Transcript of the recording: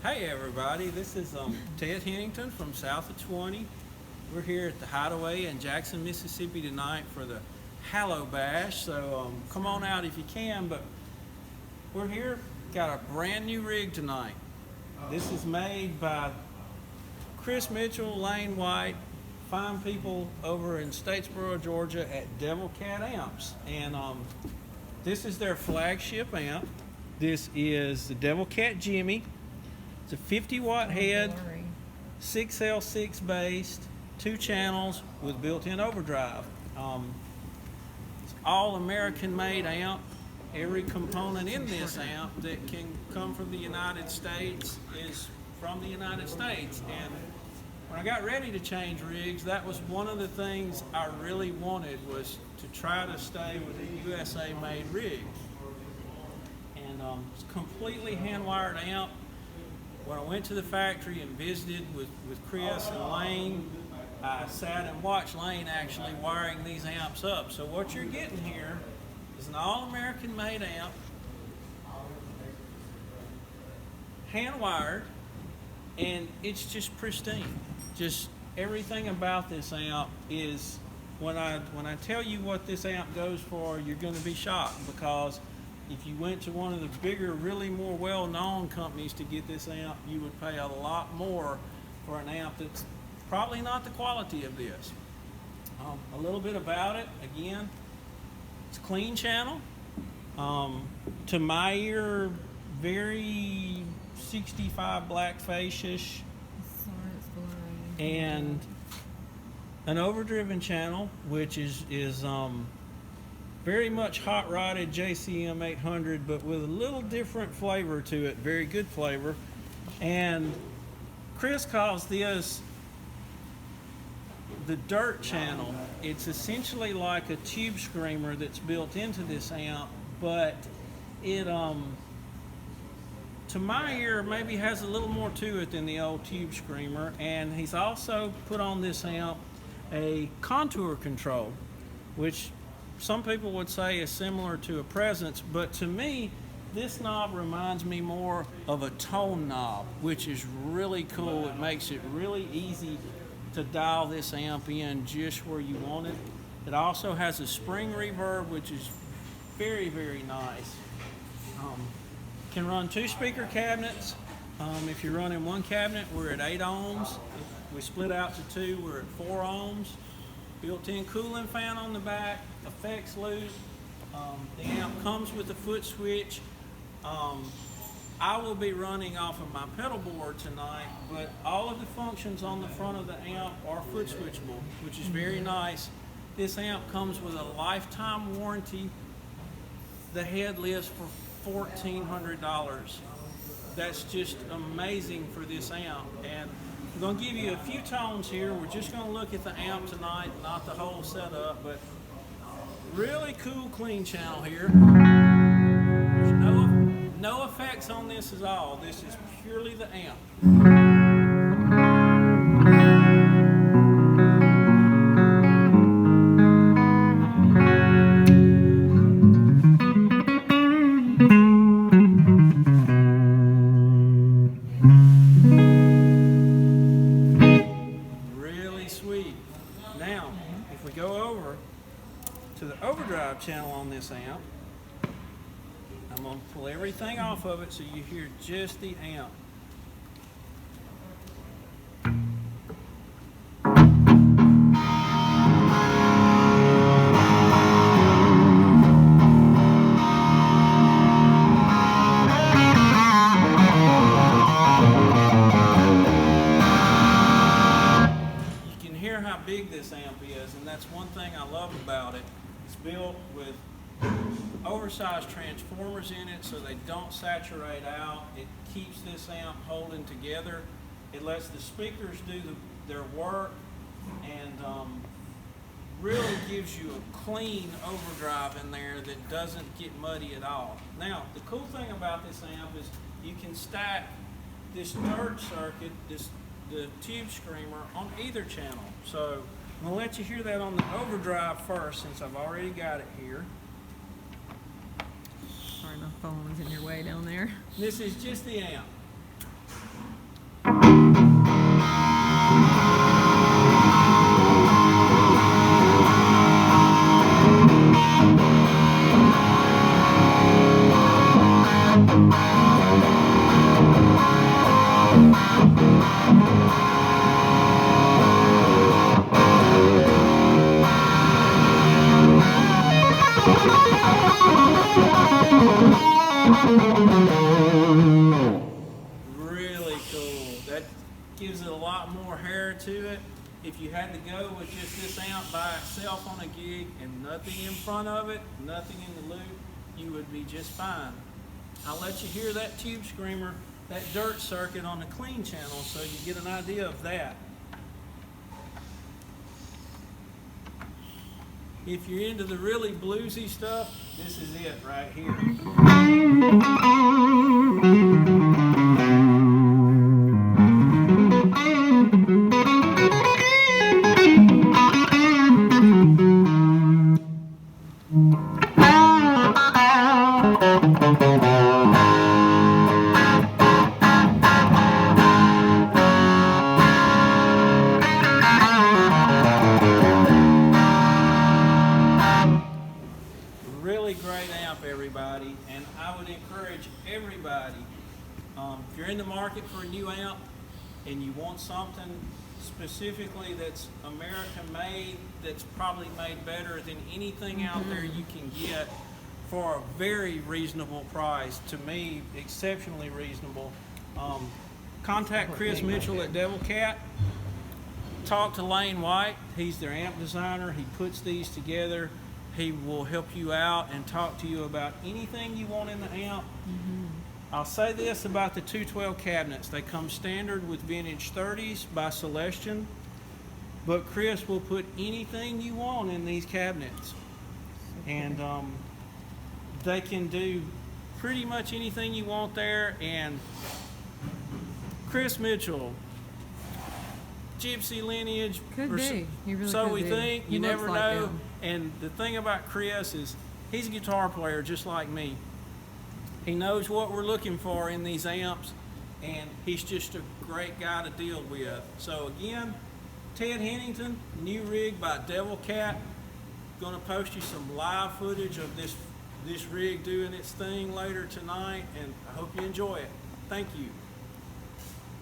Hey everybody, this is Ted Hennington from South of 20. We're here at the Hideaway in Jackson, Mississippi tonight for the Hallow Bash, so come on out if you can, but we're here, got a brand new rig tonight. This is made by Chris Mitchell, Lane White, fine people over in Statesboro, Georgia at Devilcat Amps, and this is their flagship amp. This is the Devilcat Jimmy. It's a 50-watt head, 6L6 based, 2 channels with built-in overdrive. It's all American-made amp. Every component in this amp that can come from the United States is from the United States. And when I got ready to change rigs, that was one of the things I really wanted, was to try to stay with a USA-made rig. And it's a completely hand-wired amp. When I went to the factory and visited with Chris and Lane, I sat and watched Lane actually wiring these amps up. So what you're getting here is an all-American made amp, hand-wired, and it's just pristine. Just everything about this amp is, when I tell you what this amp goes for, you're going to be shocked, because if you went to one of the bigger, really more well-known companies to get this amp, you would pay a lot more for an amp that's probably not the quality of this. A little bit about it, again, it's a clean channel. To my ear, very 65 black fascish, and an overdriven channel, which is very much hot rodded JCM 800, but with a little different flavor to it, very good flavor. And Chris calls this the dirt channel. It's essentially like a tube screamer that's built into this amp, but it, to my ear, maybe has a little more to it than the old tube screamer. And he's also put on this amp a contour control, which some people would say is similar to a presence, but to me, this knob reminds me more of a tone knob, which is really cool. It makes it really easy to dial this amp in just where you want it. It also has a spring reverb, which is very, very nice. Can run 2 speaker cabinets. If you're running one cabinet, we're at 8 ohms. If we split out to 2, we're at 4 ohms. Built-in cooling fan on the back, effects loop. The amp comes with a foot switch. I will be running off of my pedal board tonight, but all of the functions on the front of the amp are foot switchable, which is very nice. This amp comes with a lifetime warranty. The head lives for $1,400. That's just amazing for this amp. And I'm going to give you a few tones here. We're just going to look at the amp tonight, not the whole setup, but really cool clean channel here. There's no effects on this at all. This is purely the amp. Now, if we go over to the overdrive channel on this amp, I'm going to pull everything off of it so you hear just the amp. How big this amp is, and that's one thing I love about it. It's built with oversized transformers in it so they don't saturate out. It keeps this amp holding together. It lets the speakers do their work, and really gives you a clean overdrive in there that doesn't get muddy at all. Now, the cool thing about this amp is you can stack this dirt circuit, the tube screamer, on either channel. So I'm going to let you hear that on the overdrive first, since I've already got it here. Sorry, my phone was in your way down there. This is just the amp. Really cool. That gives it a lot more hair to it. If you had to go with just this amp by itself on a gig and nothing in front of it, nothing in the loop, you would be just fine. I'll let you hear that tube screamer, that dirt circuit on the clean channel, so you get an idea of that. If you're into the really bluesy stuff, this is it right here. Really great amp, everybody, and I would encourage everybody, if you're in the market for a new amp and you want something specifically that's American made, that's probably made better than anything out there you can get for a very reasonable price, to me, exceptionally reasonable, contact Chris Mitchell at Devilcat. Talk to Lane White. He's their amp designer. He puts these together. He will help you out and talk to you about anything you want in the amp. I'll say this about the 212 cabinets. They come standard with vintage 30s by Celestion, but Chris will put anything you want in these cabinets. And they can do pretty much anything you want there. And Chris Mitchell, Gypsy lineage. Could be. He really so could we be. think. He You looks never like know. him. And the thing about Chris is he's a guitar player just like me. He knows what we're looking for in these amps, and he's just a great guy to deal with. So again, Ted Hennington, new rig by Devilcat. Gonna post you some live footage of this rig doing its thing later tonight, and I hope you enjoy it. Thank you.